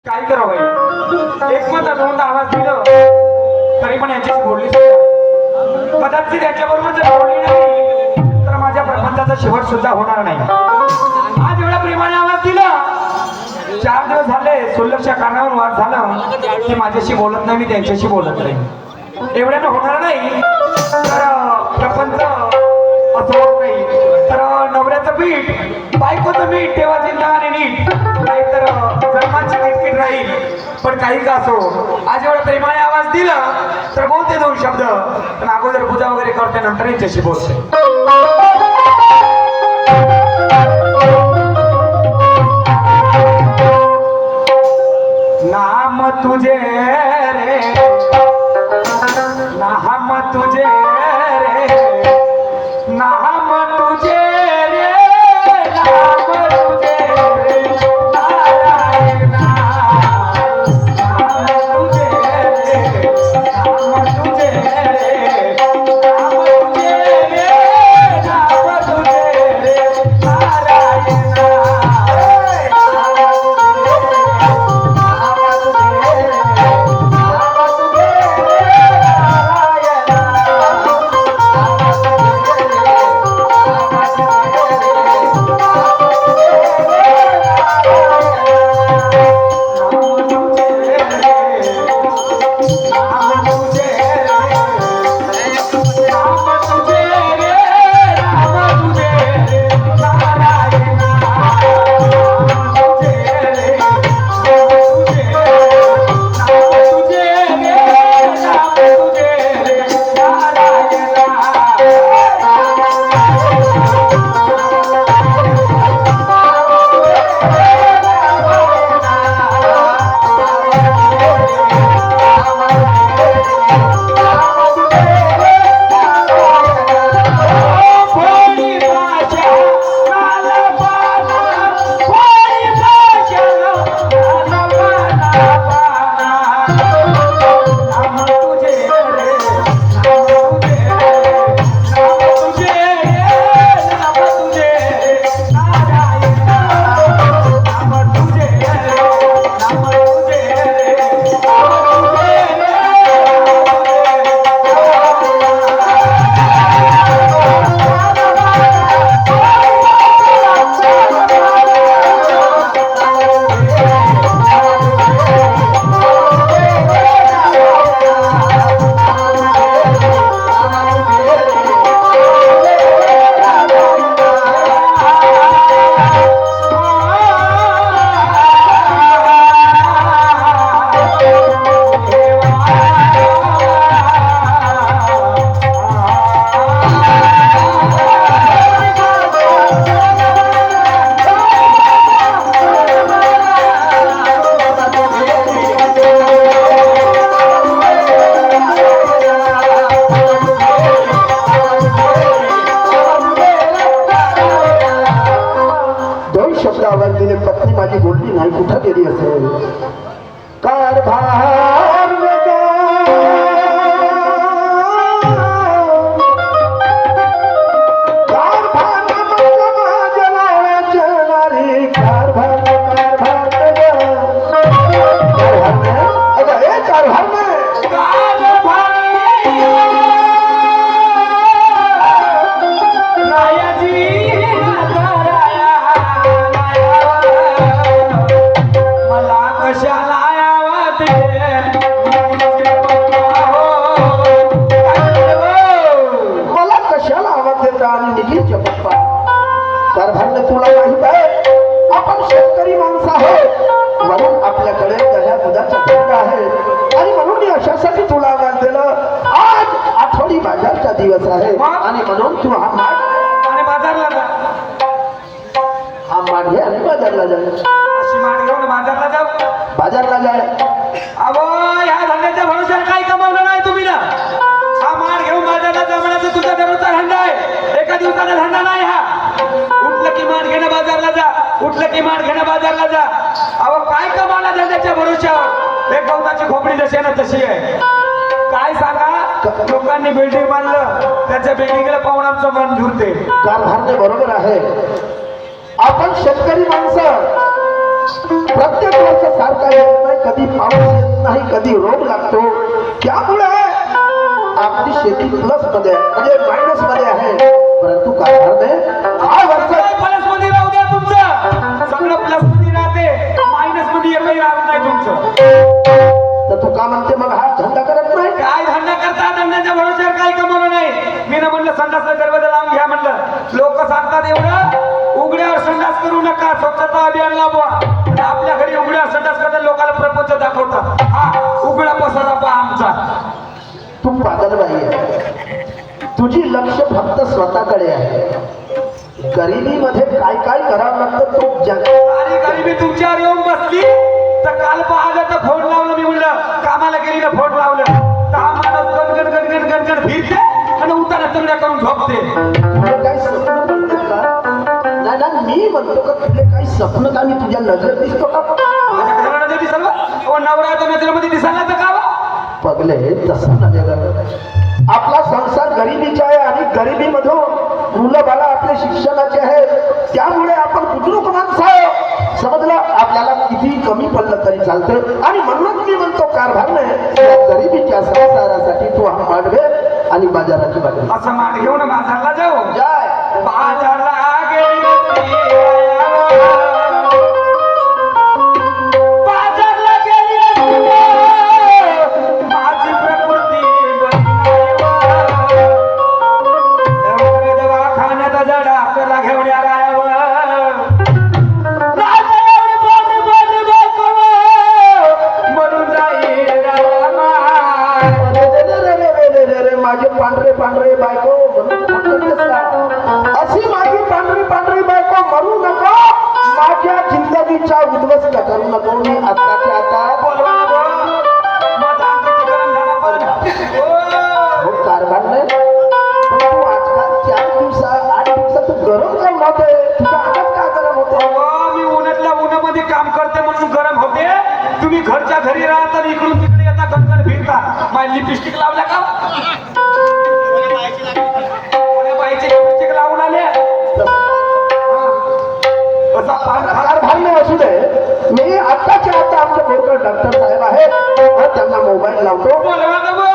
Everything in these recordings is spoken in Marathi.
काय करावं एक मत दोनदा आवाज दिलं तरी पण याच्याशी बोलली सुद्धा कदाचित याच्याबरोबर जर बोलली नाही तर माझ्या प्रबंधाचा शेवट सुद्धा होणार नाही. आज एवढ्या प्रेमाने आवाज दिला 4 दिवस झाले सुलक्षच्या कारणावर वाद झाला की माझ्याशी बोलत नाही मी त्यांच्याशी बोलत नाही एवढ्यानं होणार नाही. तर प्रपंच असं होत नाही तर नवऱ्याचं पीठ बायकोचं मीठ तेव्हा जिंदा आणि नीट नाहीतर जन्माची किटकिट राहील. पण काही का असो आज एवढ्या प्रेमाने आवाज दिला तर बोलते 2 शब्द पण अगोदर पूजा वगैरे करते नंतर यांच्याशी बोलते. नाम तुझे रे नाम तुझे रे नाम तुझे रे नाम तुझे रे नारायण नाम तुझे रे नाम तुझे रे नाम तुझे रे नाम तुझे रे नारायण पत्नी माझी बोलली नाही कुठं गेली असेल कारभार कारभारने तुला माहित आहे आपण शेतकरी माणसं आहोत म्हणून आपल्याकडे दह्या दुधाचा धंदा आहे आणि म्हणून मी अशासाठी तुला आवाज दिलं. आज आठवडी बाजारचा दिवस आहे आणि म्हणून तू हा माठ आणि बाजारला जा हा माठ घे आणि बाजारला जा. अशी माठ घेऊन बाजारला जाऊ बाजारला जाय अहो ह्या धंद्याच्या भरोश्यावर काही कमावलं नाही तुम्ही ना. हा माठ घेऊन बाजारला जा म्हणायचं तुझा दररोजचा धंदा आहे एका दिवसाचा धंदा नाही हा. उठलं की माठ घेणं बाजारला जा उठलं की माठ घेणं बाजारला जा. अहो काय कमावला धंद्याच्या भरोश्यावर एक गवताची खोपडी जशी आहे ना तशी आहे. काय सांगा लोकांनी बिल्डिंग बांधलं त्याच्या बिल्डिंगला पाहून आमचं मन झुरते. कारभारने बरोबर आहे आपण शेतकरी माणसं प्रत्येक वर्ष सारखा येत नाही, कधी पाऊस येत नाही, कधी रोग लागतो. त्यामुळे आपली शेती प्लस मध्ये आहे, म्हणजे मायनस मध्ये आहे. परंतु कारभारने हा वर्ष प्लस मध्ये राहू द्या तुमचं, सगळं प्लस मध्ये राहते, मायनस मध्ये एकही राहत नाही तुमचं. तर तू का म्हणते मग हा धंदा करत नाही? काय धंदा करता, धंद्याच्या भरोश्यावर काही कमवलं नाही. मी ना म्हणलं संडासला दरवाजा लावून घ्या म्हणलं. लोक सांगतात एवढं उघड्यावर संडास करू नका, स्वच्छता अभियान लावा. पण आपल्या घरी उघड्यावर संडास करतात, लोकांना प्रपंच दाखवतात. हा उघडा पसारा पहा आमचा. तू पागलबाई आहे. तुझी लक्ष फक्त स्वतःकडे आहे. गरिबीमध्ये काय काय करावं लागतं तू सारी गरिबी तुमच्यावर येऊन बसली. तर काल पाहिलं तर फोन लावलं, मी म्हणलं कामाला गेली ना फोन लावलं. 10 माणूस गणगण गणगण गणगण फिरते आणि उतारा तंगड्या करून झोपते. तुझे काही स्वप्न पडतात का? नाही ना, मी म्हणतो का तुझे काही स्वप्न का मी तुझ्या नजर दिसतो का? माझ्या घराला नजर दिसलं ओ नवरा तर नजरेमध्ये दिसायला तर का पगले तसं नव्हे ग. आपला संसार गरिबीचा आहे आणि गरिबीमधून मुलं बाळा आपले शिक्षणाचे आहे. त्यामुळे आपण बुद्रुक माणसं आहे. समजलं, आपल्याला किती कमी पडलं तरी चालतं. आणि म्हणून मी म्हणतो कारभारने या गरिबीच्या संसारासाठी तू हा मांडवे आणि बाजाराची बाजू असं माठ घेऊन बाजारला जाऊ. जाय. बाजारला गेली बाजारला गेली माझी प्रकृती दवाखान्यात डॉक्टरला घेऊन माझे पांढरे पांढरे बायको अशी माझी पांढरी पांढरी बायको मरू नको, माझ्या जिंदगीचा उद्ध्वस्त करू नको. मी आताच्या आता हो कारभार नाही. तू आजकाल 4 दिवसात 8 दिवसात तू गरम काय होते? तुझा आवाज का गरम होते? मी उन्हातल्या उन्हामध्ये काम करते म्हणून गरम होते. तुम्ही घरच्या घरी राहता आणि इकडून तिकडे येता गणगण फिरता. माझी लिपस्टिक लावल्या का? कोण्या बाईची लिपस्टिक लावून आले? कारभार नाही असू दे. मी आत्ताच्या आता आमचे बोरकर डॉक्टर साहेब आहेत, त्यांना मोबाईल लावतो. बोलवा ना बो.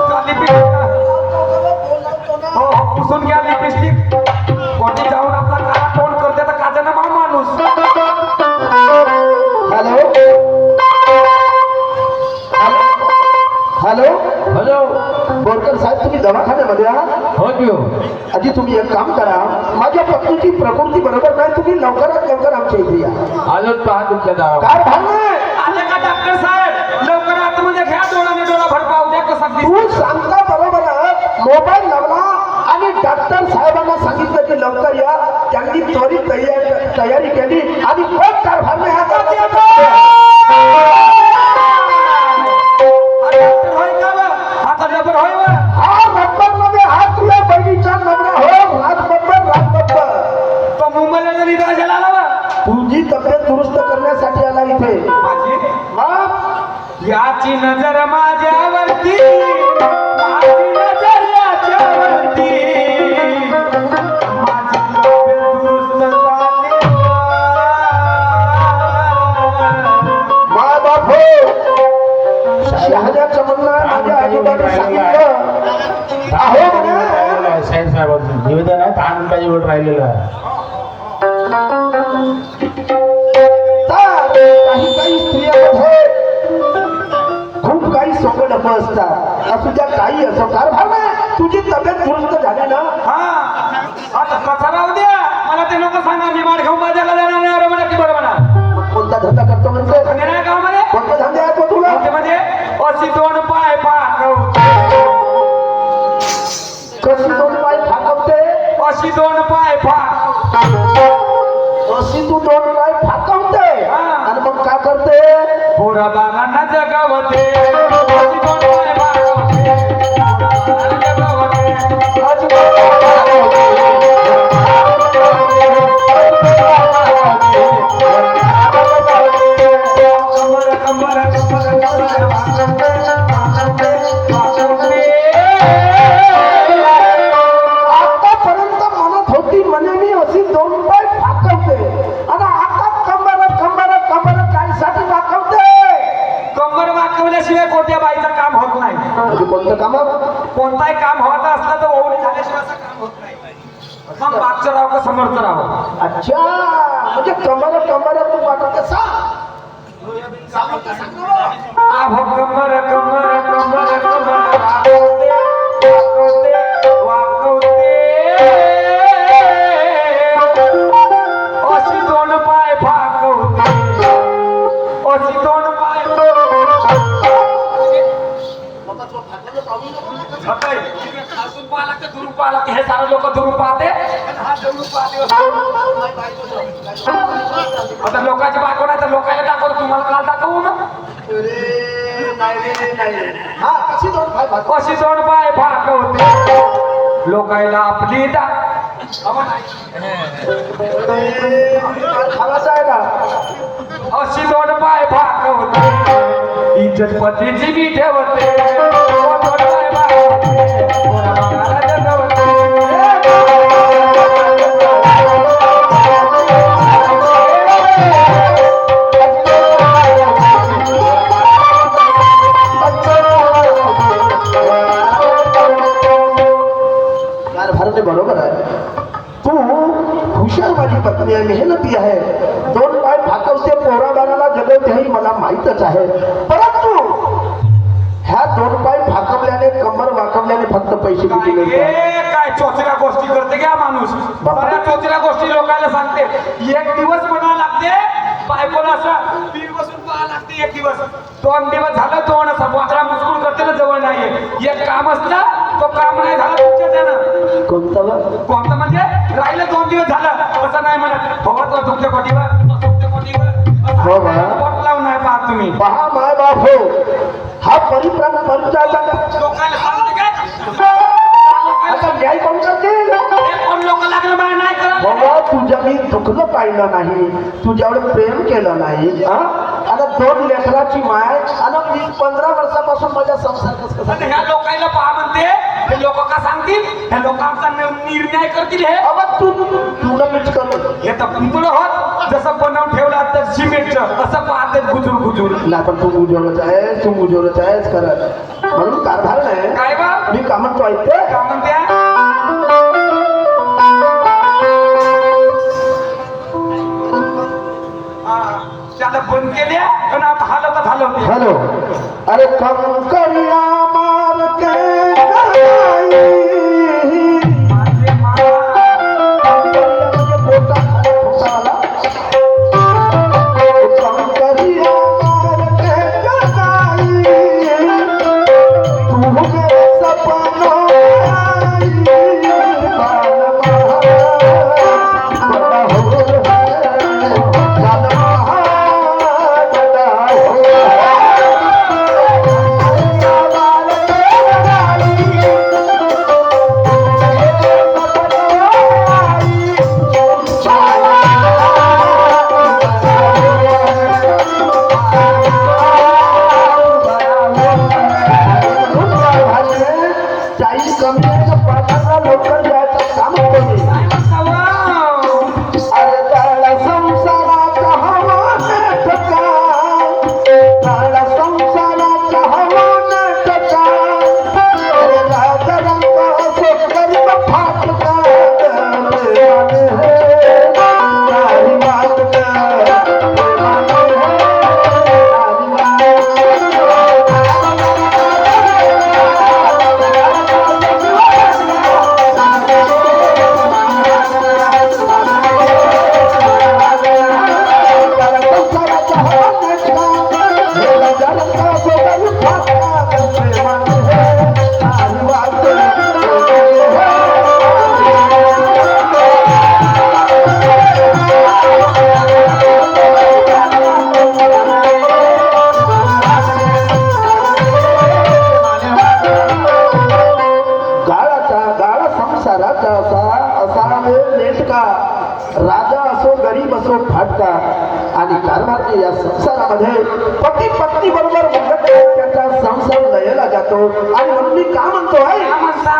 का लिपस्टिक? हो पुसून घ्या लिपस्टिक. कोणी जाऊन आपला काळा तोंड करते तर काचा ना माणूस. हॅलो हॅलो हॅलो बोरकर साहेब, तुम्ही दवाखान्यामध्ये आहात? हो घेऊ. आधी तुम्ही एक काम करा, माझ्या पत्नीची प्रकृती बरोबर नाही, तुम्ही लवकरात लवकर आमच्या इथे या. आलोच पहा तुमच्या गावात. कारभार नाही. आले का डॉक्टर साहेब? लवकर आतमध्ये घ्या, डोळ्याने डोळा भडकावू द्या कसा तू सांगता बरोबर आहे. मोबाईल लावला आणि डॉक्टर साहेबांना सांगितलं की लवकर या. त्यांनी त्वरित तयारी केली आणि कोण कारभार नाही हा रब्बरमध्ये हात तुला बहिणीचा नवरा हो. राजबब्बर तो मुंबईला जरी राजाला आला तुझी तब्येत दुरुस्त करण्यासाठी आला इथे. माझी मग याची नजर माझ्यावरती, माझी नजर याच्यावरती, माझी तब्येत दुरुस्त झाली. माय बाप हो, शहाण्याचं म्हणणं आहे, माझ्या आजोबांनी सांगितलं अहो म्हणे साहेब साहेबांचं निवेदन आहे 10 मिनिटाची वेळ राहिलेला आहे. काही काही स्त्रियांमध्ये खूप काही सोंगडप असतात. असू द्या काही असो, कारभार नाही. तुझी तब्येत दुरुस्त झाली ना? हा आता कसा राहू द्या. मला ते लोक सांगा मी माड घेऊन बाजारला जाणार नाही. अरे म्हणा की बरं म्हणा. कोणता धंदा करतो म्हणतो? धंदे नाही गावामध्ये. कोणता धंदे आहे तो तुला? ते म्हणजे अशी 2 पाय पाकवते, कशी 2 पाय फाकवते? अशी 2 पाय पाक. अशी तू 2 पाय फाकवते हा. आणि मग काय करते? पोरा बागांना जगवते. अशी 2 पाय पाकवते, पोरा बागांना जगवते. कमर कमर कमर कमर वाजवते, वाजवते. आतापर्यंत म्हणत होती म्हणे मी अशी 2 पाय फाकवते आणि आता कमर कोणत्या बाईचं काम होत नाही. म्हणजे कोणतं काम? कोणताही काम व्हायचं असलं तर ओवळी झाल्याशिवाय असं काम होत नाही. मग मागचं राहावं का समोरचं राहावं. अच्छा, म्हणजे कमर तू वाटत कसा? आभो कमर कमर कमर कमर वाकवते वाकवते अशी दोन पाय फाकवते अशी दोन पाय खासून पाहा लागते दुरून पाहा लागते. हे सारे लोक दुरून पाहते आणि हा जवळून पाहते. आता लोकांची बायको नाही तर लोकांना दाखवतो. तुम्हाला काल दाखवू ना हा, कशी दोन पाय भाग? कशी जोड पाय फाकवते लोकायला आपली खावाचा आहे का? अशी जोड पाय फाकवते इज्जत पतीची मी ठेवते जोड पाय फाकवते, कोणाला जगवते. यार भारत बरोबर आहे. तू हुशार माझी पत्नी आहे, मेहनती आहे, दोन पाय भाकवते पोरा बाळाला जगवते हे मला माहीतच आहे. परंतु ह्या दोन पाय भाकवल्याने कमर वाकवल्याने फक्त पैसे काय किती मिळतात? हे काय चोचऱ्या गोष्टी करते क्या माणूस. बऱ्या चोचऱ्या गोष्टी लोकांना सांगते. एक दिवस म्हणावं लागते बायकोला असं 3 बसून पाहा लागते. एक दिवस 2 दिवस झालं दोन असं बोकडा मुसकून करते ना जवळ नाहीये. एक काम असलं तो काम नाही झालं तुमच्याच यानं. कोणतं बा? कोणतं म्हणजे राहिलं 2 दिवस झालं असं नाही म्हणत. हो तो तुमच्या कोटीवर तुमच्या कोटीवर हो बा. बोट लावून नाही पाहत तुम्ही. पहा माय बाप हो, हा परिप्राण परिचालक लोकांना सांगते काय आता न्याय कोण करतील? हे कोण लोक लागलं मला नाही करत. बाबा तुझ्या मी दुखलं पाहिलं नाही, तुझ्यावर प्रेम केलं नाही. हा? आता 2 लेकराची माय आणि मी 15 वर्षापासून माझ्या संसार कसं पण ह्या लोकांना पहा म्हणते. हे लोक का सांगतील. हे लोक आमचा निर्णय करतील. हे बाबा तुला मीच करतो. हे तर कुंपण होत जसं बनवून ठेवलं तर सिमेंटचं असं पाहते गुजूर गुजूर. नाही पण तू उजवलंच आहेस, तू उजवलंच आहेस खरं. म्हणून कारभार नाही. काय बा मी का म्हणतो ऐकते? का म्हणत्या त्याला बंद केल्या आणि आता हलवत हलवते. हॅलो, अरे कंकरिया मार के गई. माझे मा कंकरिया म्हणजे बोटा ठोसा आला. कंकरिया मार के गई. तू मेरे सपनों में आई. बाल बड़ा हो लवकर जायचं काम कमी. अरे काळा संसाराचा हवाने टका, काळा संसाराचा हवाने टका. अरे राजरंग शेतकरी फाटका. नाही वाटत राजा असो गरीब असो फाटका. आणि कारभारच्या या संसारामध्ये पती पत्नी बरोबर म्हणत त्याचा संसार लयला जातो. आणि म्हणून मी का म्हणतो आहे का म्हणता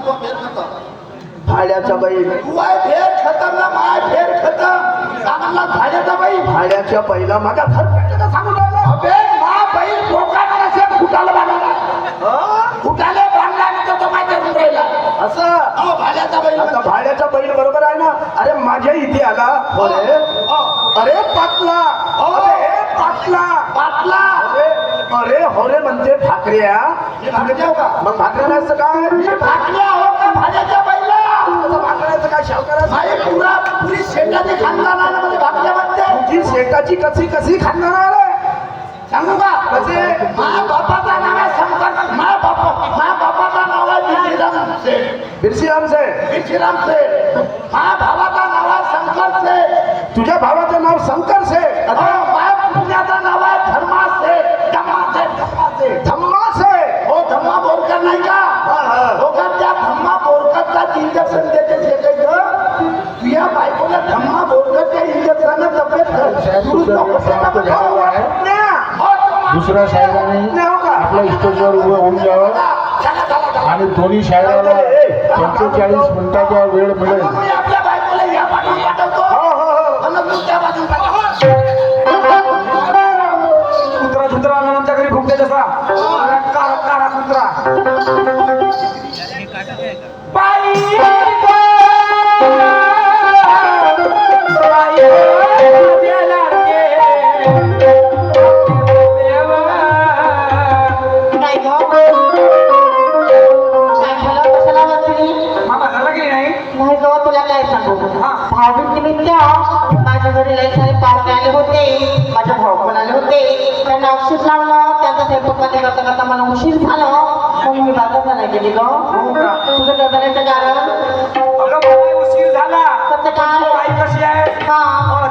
तो फेर खतम भाड्याचा बैल तू आहे फेर खतम ना माय फेर खतम चांगला भाड्याचा बैल भाड्याच्या बैला माझ्या घर पेटलं सांगून राहिलं. अबे मा बैल पोकात नसेल फुटाला बांधला फुटाले बांधला आणि तो माहिती राहिला असं अहो भाड्याचा बैल आता भाड्याचा बैल बरोबर आहे ना. अरे माझ्या इथे आला अरे अरे पाटला अरे पाटला पाटला अरे होरे म्हणते ठाकऱ्या हे भाड्याच्या का मग भाकऱ्याचं काय भाकऱ्या हो का भाड्याच्या बैला आता भाकऱ्याचं काय शावकाराचं भाई पुरी शेताची खानदान आहे ना मध्ये भाकऱ्या म्हणते तुझी शेताची कशी कशी खाणार आहे रे? सांगू का कसे माझ्या बापाचं नाव आहे शंकर माझ्या बापाचं नाव आहे बिशीराम शेठ बिरसीराम से बिशीराम शेठ माझ्या भावाचं नाव आहे शंकर शेठ तुझ्या भावाचं नाव शंकर से माझ्या पुण्याचं नाव आहे धर्मा शेठ धम्मा शेठ धम्मा शेठ धम्मा से हो धम्मा बोरकर नाही का हो का त्या धम्मा बोरकरचा इंजेक्शन देते शेकायचं तुझ्या बायकोला धम्मा बोरकरच्या इंजेक्शननं तब्येत दुरुस्त होते का बघा. दुसऱ्या शायराने आपल्या स्टेजवर उभं होऊन जावं आणि दोन्ही शायराला 45 मिनिटाचा वेळ मिळेल. मी आपल्या बायकोला या बाजून पाठवतो आणि तू त्या बाजून पाठव. कुत्रा धुत्रा आणून आमच्या घरी भुकते जसा कारा कारा कुत्रा बाई गं, बाई गं, माझ्या लाडके, देवा. नाही गं. काय झालं? कशाला वाचली? मामा घरला गेली नाही नाही गं, तुला काय सांगू हा. भाऊबीज निमित्त माझ्या घरी लई सारे पाहुणे आले होते, माझे भाऊ पण आले होते. त्यांना औषध लावलं, त्यांचा स्वयंपाक मध्ये करता करता मला उशीर झाला म्हणून मी बाजारला नाही गेली गं. हो का तुझं गजारायचं कारण अगं बाई उशीर झाला कसं काय? बाई कशी आहे हा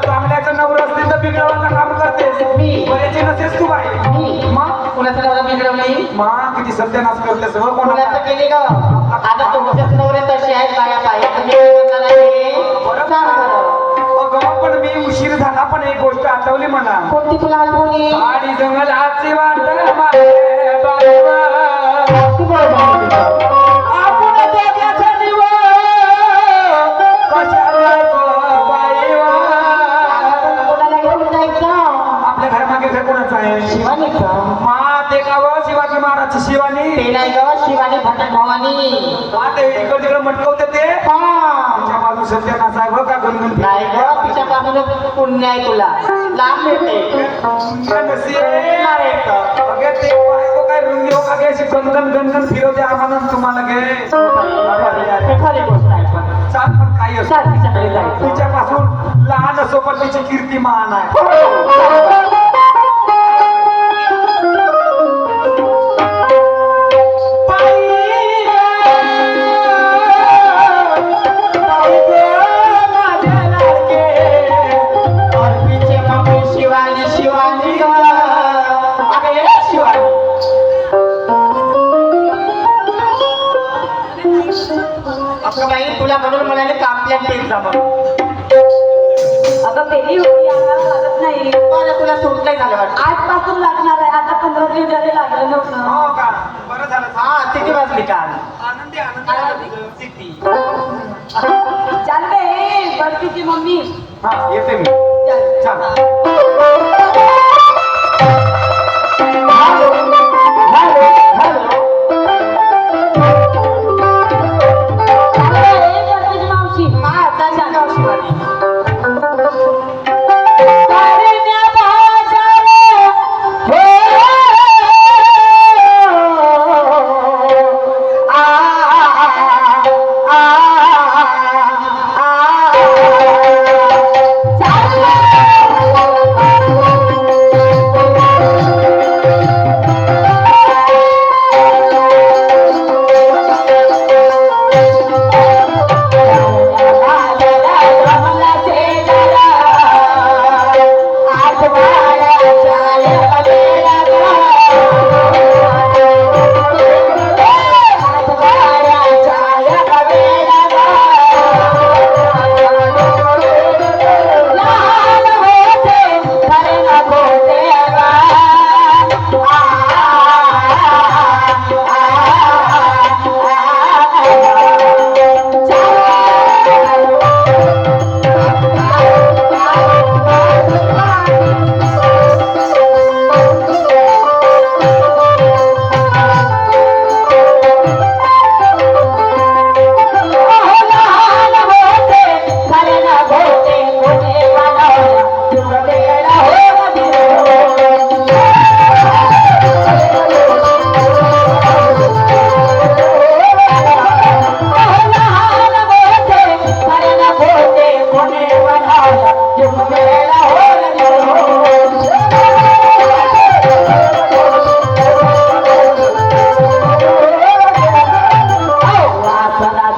चांगल्याचं नवरं असते तर बिघडवायचं काम करतेस मी. बरेची नसेस तू बाई मी मग कुणाचं नवरा बिघडवली मा किती सत्यानाश करतेस हो कोणाला कुणाचं केली गं? आता तुमच्याच नवरे तसे आहेत बाया बाया तुम्ही काय करणार आहे? सांग बरं. अगं पण मी उशीर झाला पण एक गोष्ट आठवली मला कोणती तुला आठवणी? आणि जंगलाची वाट मागे बाबा. ती बरोबर आहे तुझं. आपण त्याच्या निवड कशाला गं बाईवा. कोणाला घेऊन जायचं? आपल्या घरामागे घर कोणाचं आहे शिवानीचं. मा ते का व शिवाजी महाराजची शिवानी ते नाही गं, शिवानी भटक भवानी. मा ते इकडे तिकडे मटकवते ते हा. तुझ्या बाजू सत्यानाश आहे बघ का गणगण नाही गं, तिच्या बाजूला पुण्य आहे तुला. लाभ मिळते. मारायचं. अगे ते बायको काय रुंदी हो का घ्यायची गणगण गणगण फिरवते आम्हाला तुम्हाला घे ते खरी गोष्ट आहे पण. चाल पण काही असो चल तिच्याकडे जायचं. तिच्यापासून लहान असो पण तिची कीर्ती महान आहे अर्पीचे मम्मी शिवानी शिवानी गं. अगं ये शिवानी. अगं बाई तुला म्हणून म्हणाले कापल्या पेट जा म्हणून. अगं पेरी होती आम्हाला लागत नाही बरं तुला सूट नाही झालं वाटतं. आजपासून लागणार आहे आता 15 दिवस झाले लागलं नव्हतं हो का बरं झालं हा किती वाजली काल? आनंदी आनंदी किती? चाल बे बर्फीची मम्मी हा येते मी चल छान हॅलो हॅलो हॅलो. अरे बर्फीची मावशी माझा सांगा शिवानी. तारण्या बाजार हो आ आ आ चाल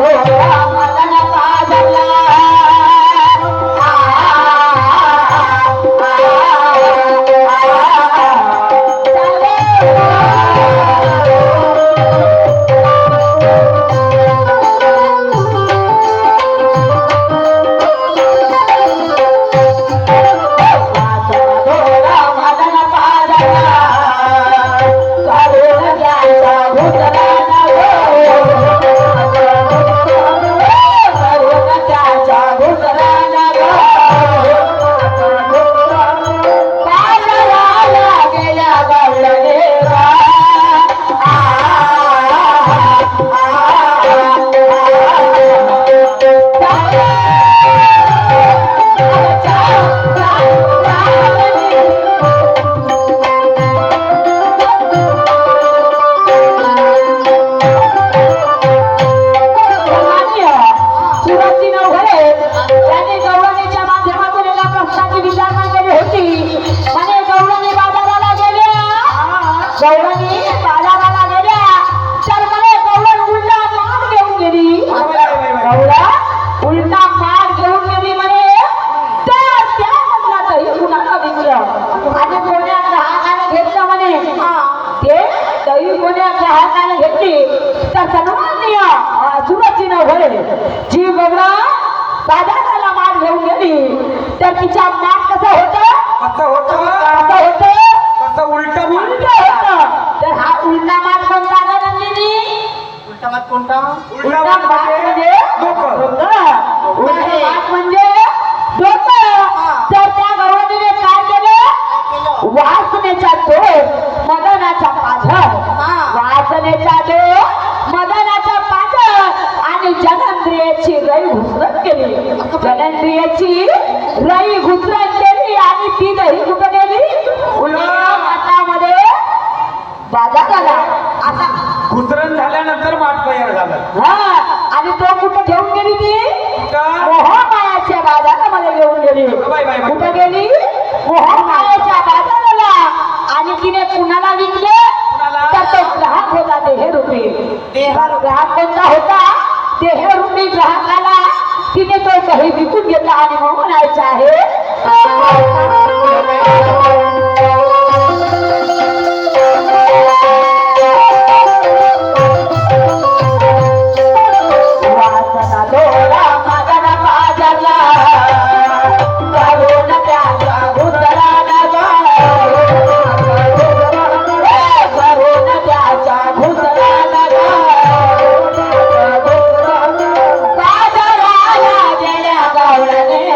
धोरा मदन पाजला जी गवळा बाजाराला माल घेऊन गेली तर तिच्या माल कसं होतं उलट उलट होतं. तर हा उलटा माल कोणता नंदिनी? उलटा माल कोणता? उलटा माल म्हणजे डोकं. उलटा माल म्हणजे डोकं. तर त्या गवळणीने काय केलं? वासनेचा दोष मदनाचा पाझर, वासनेचा दोष मदनाचा पाझर आणि जननेंद्रियाची रई घुसरत केली. जननेंद्रियाची रई घुसरत केली आणि ती दही कुठं गेली? मातामध्ये बाजाराला. आता घुसरण झाल्यानंतर माठ तयार झालं. हा आणि तो कुठं घेऊन गेली? ती मोहमायाच्या बाजारामध्ये घेऊन गेली. कुठं गेली? मोहमायाच्या बाजाराला. आणि तिने कुणाला विकले? तर तो ग्राहक होता देहरूपी. ग्राहक कोणता होता? देहरूपी ग्राहकाला तिने तो काही विकून घेतला आणि मग म्हणायचं आहे वासना डोळा मदन पाजला करून त्याचा घुसरा करून त्याचा घुसरा बाजाराला गेल्या गवळणे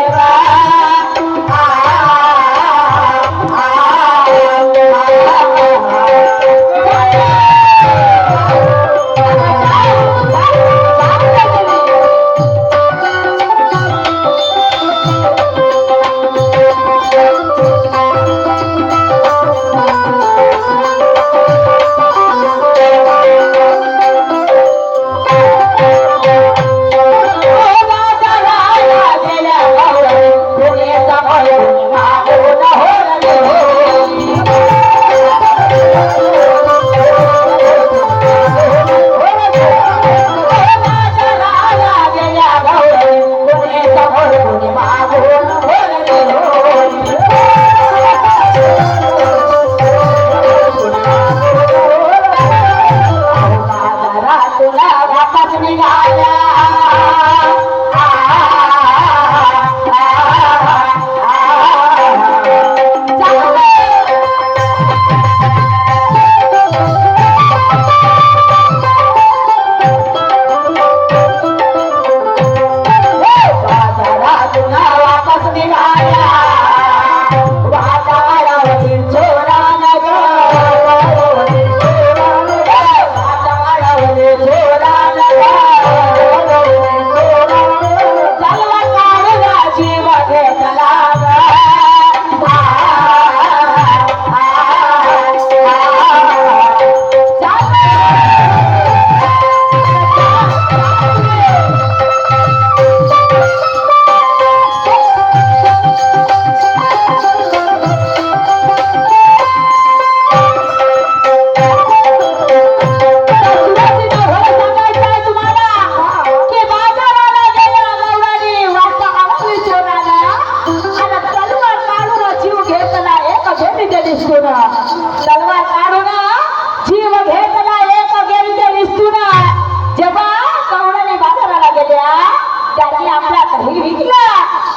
त्यांनी आपला घरी विकला.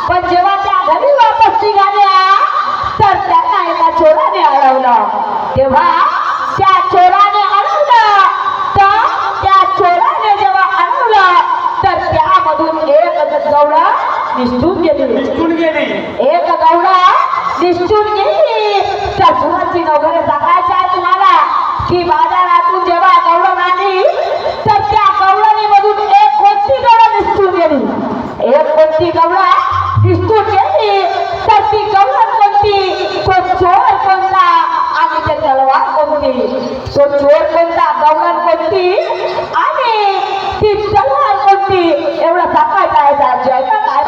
पण जेव्हा त्या घरी वापस निघाल्या तर त्यांना एका चोराने अडवलं. तेव्हा त्या चोराने अडवलं तर त्या चोराने जेव्हा अडवलं तर त्यामधून एक गवळा निसटून गेली. निसटून गेली. एक गवळा निसटून गेली. तर सुरतची नवघरे सांगायचे आहे तुम्हाला की बाजारातून जेव्हा गवळण आली तर त्या गवळणी मधून एक कोणती गवळा निसटून गेली. एक कोणती गवळा निसटून गेली तर ती गवळण कोणती, तो चोर कोणता आणि ते तलवार कोणती. तो चोर कोणता, गवळण कोणती आणि ती तलवार कोणती एवढं सांगायचं आहे. राज्य आहे का काय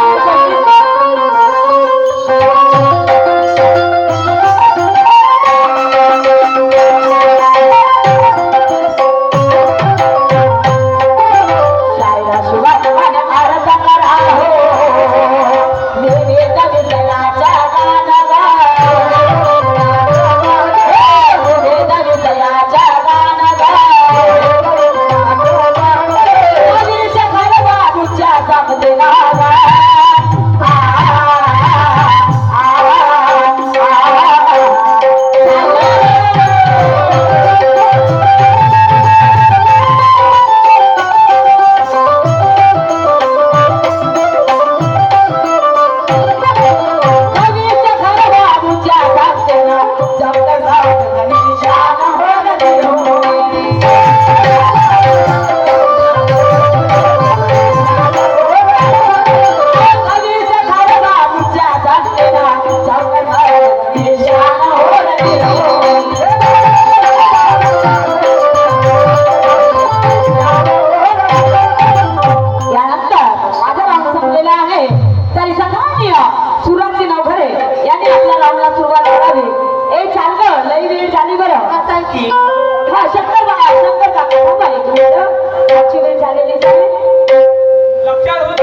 लक्षात